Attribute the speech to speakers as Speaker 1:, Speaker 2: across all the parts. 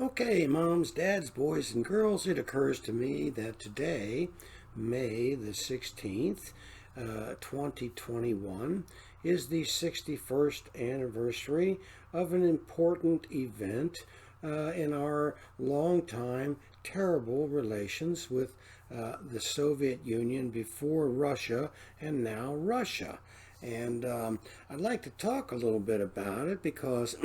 Speaker 1: Okay, moms, dads, boys, and girls, it occurs to me that today, May the 16th, 2021, is the 61st anniversary of an important event in our long-time terrible relations with the Soviet Union before Russia and now Russia. And I'd like to talk a little bit about it because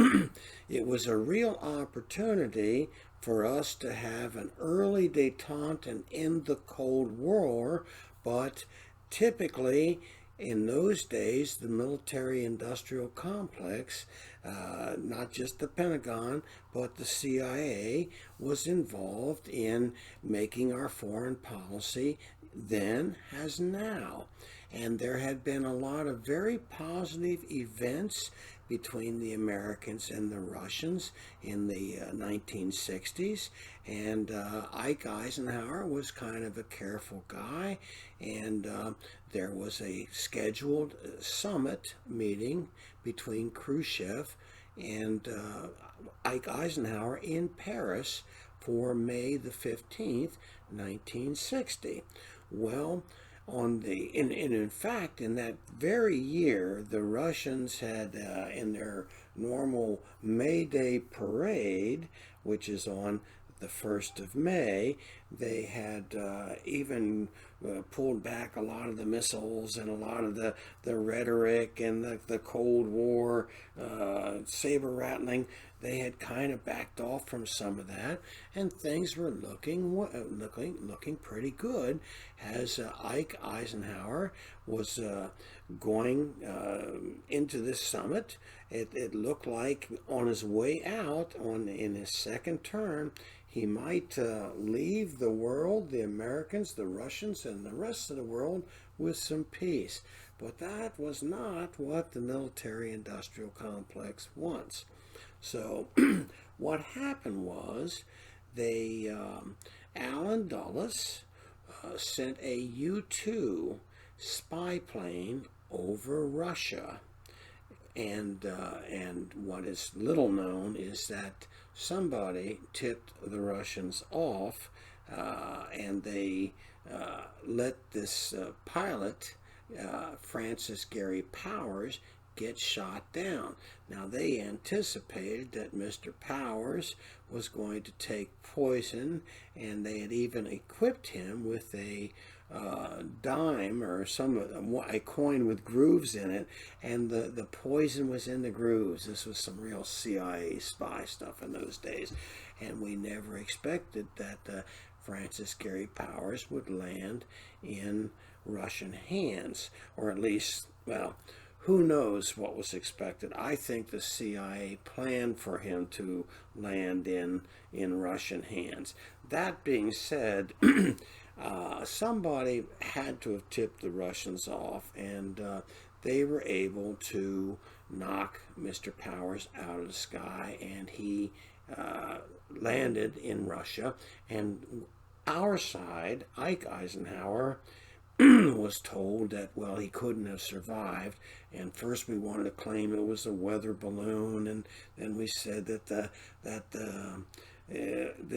Speaker 1: it was a real opportunity for us to have an early detente and end the Cold War, but typically in those days, the military-industrial complex, not just the Pentagon, but the CIA, was involved in making our foreign policy then as now. And there had been a lot of very positive events between the Americans and the Russians in the 1960s. And Ike Eisenhower was kind of a careful guy. And there was a scheduled summit meeting between Khrushchev and Ike Eisenhower in Paris for May the 15th, 1960. Well, in fact, in that very year, the Russians had, in their normal May Day parade, which is on the 1st of May, they had even pulled back a lot of the missiles and a lot of the rhetoric and the Cold War saber rattling. They had kind of backed off from some of that, and things were looking pretty good as Ike Eisenhower was going into this summit. It looked like on his way out, in his second term, he might leave the world, the Americans, the Russians, and the rest of the world with some peace. But that was not what the military-industrial complex wants. So what happened was Allen Dulles sent a U-2 spy plane over Russia. And what is little known is that somebody tipped the Russians off, and they let this pilot, Francis Gary Powers, get shot down. Now, they anticipated that Mr. Powers was going to take poison, and they had even equipped him with a dime or a coin with grooves in it, and the poison was in the grooves. This was some real CIA spy stuff in those days, and we never expected that Francis Gary Powers would land in Russian hands, or at least, well, who knows what was expected. I think the CIA planned for him to land in Russian hands. That being said, somebody had to have tipped the Russians off, and they were able to knock Mr. Powers out of the sky, and he landed in Russia. And our side, Ike Eisenhower, was told that, well, he couldn't have survived, and first we wanted to claim it was a weather balloon, and then we said that then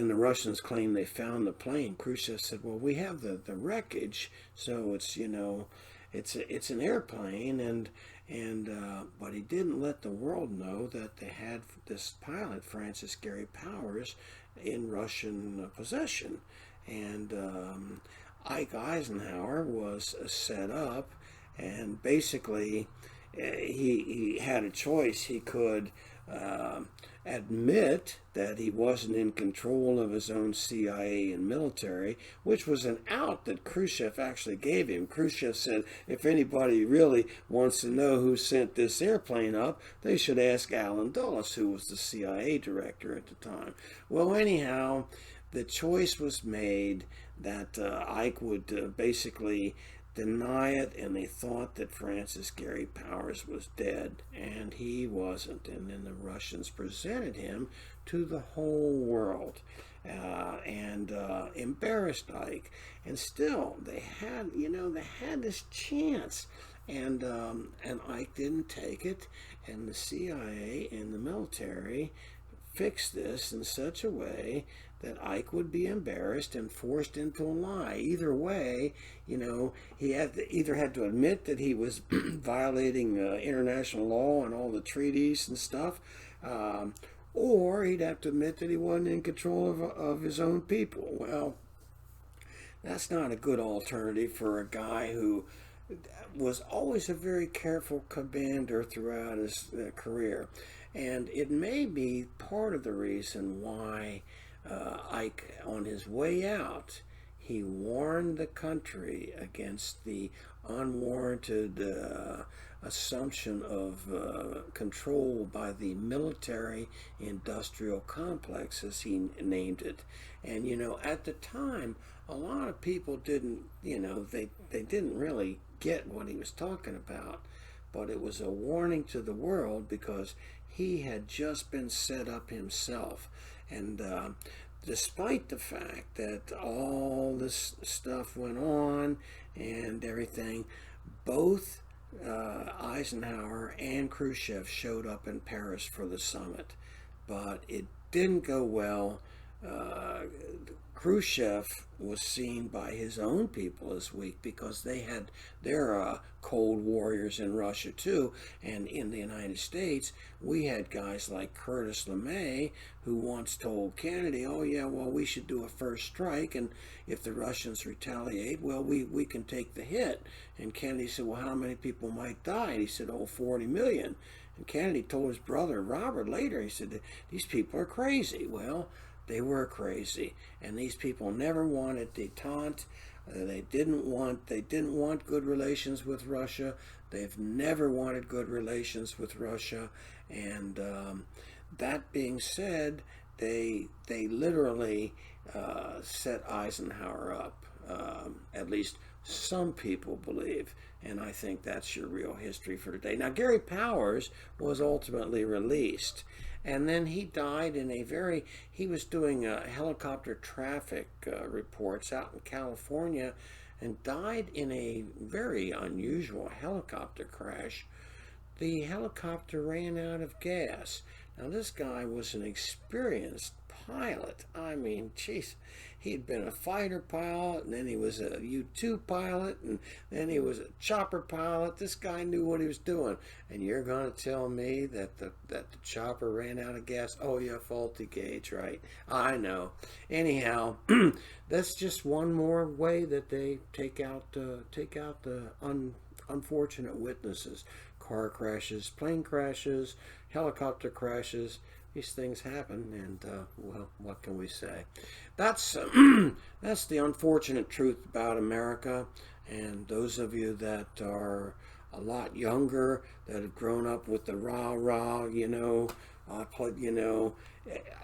Speaker 1: the Russians claimed they found the plane. Khrushchev said, well, we have the wreckage, so it's it's an airplane, and but he didn't let the world know that they had this pilot, Francis Gary Powers, in Russian possession. And Ike Eisenhower was set up, and basically he had a choice. He could admit that he wasn't in control of his own CIA and military, which was an out that Khrushchev actually gave him. Khrushchev said, if anybody really wants to know who sent this airplane up, they should ask Allen Dulles, who was the CIA director at the time. Well, anyhow, the choice was made that Ike would basically deny it, and they thought that Francis Gary Powers was dead, and he wasn't. And then the Russians presented him to the whole world and embarrassed Ike. And still, they had this chance, and Ike didn't take it, and the CIA and the military fix this in such a way that Ike would be embarrassed and forced into a lie. Either way, he either had to admit that he was violating international law and all the treaties and stuff, or he'd have to admit that he wasn't in control of his own people. Well, that's not a good alternative for a guy who was always a very careful commander throughout his career. And it may be part of the reason why Ike, on his way out, he warned the country against the unwarranted assumption of control by the military-industrial complex, as he named it. And, at the time, a lot of people didn't, they didn't really get what he was talking about. But it was a warning to the world because he had just been set up himself. And despite the fact that all this stuff went on and everything, both Eisenhower and Khrushchev showed up in Paris for the summit. But it didn't go well. Khrushchev was seen by his own people as weak because they had their cold warriors in Russia too, and in the United States we had guys like Curtis LeMay who once told Kennedy, oh yeah, well, we should do a first strike, and if the Russians retaliate, well, we can take the hit. And Kennedy said, well, how many people might die? And he said, oh, 40 million. And Kennedy told his brother Robert later, he said, these people are crazy. Well, they were crazy, and these people never wanted détente. They didn't want good relations with Russia. They've never wanted good relations with Russia. And that being said, they literally set Eisenhower up. At least some people believe, and I think that's your real history for today. Now, Gary Powers was ultimately released, and then he died in he was doing helicopter traffic reports out in California, and died in a very unusual helicopter crash. The helicopter ran out of gas. Now, this guy was an experienced pilot. I mean, geez, he had been a fighter pilot, and then he was a U-2 pilot, and then he was a chopper pilot. This guy knew what he was doing. And you're going to tell me that the chopper ran out of gas? Oh, yeah, faulty gauge, right? I know. Anyhow, that's just one more way that they take out the unfortunate witnesses. Car crashes, plane crashes, helicopter crashes. These things happen, and well, what can we say? That's the unfortunate truth about America. And those of you that are a lot younger, that have grown up with the rah-rah,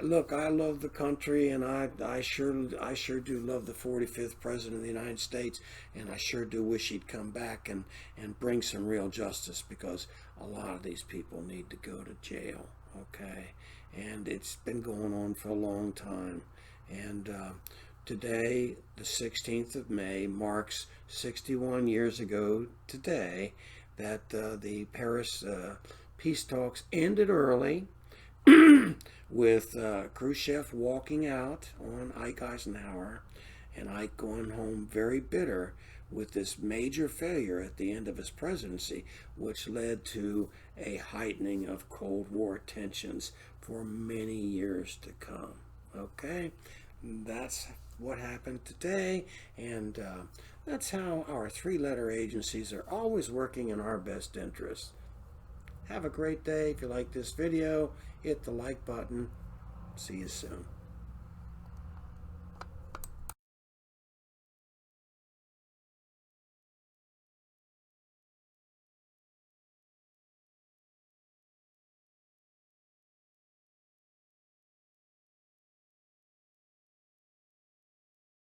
Speaker 1: look, I love the country, and I sure do love the 45th President of the United States, and I sure do wish he'd come back and bring some real justice, because a lot of these people need to go to jail, okay? And it's been going on for a long time. And today, the 16th of May, marks 61 years ago today that the Paris peace talks ended early with Khrushchev walking out on Ike Eisenhower, and Ike going home very bitter with this major failure at the end of his presidency, which led to a heightening of Cold War tensions for many years to come. Okay, that's what happened today, and that's how our three-letter agencies are always working in our best interest. Have a great day. If you like this video, hit the like button. See you soon.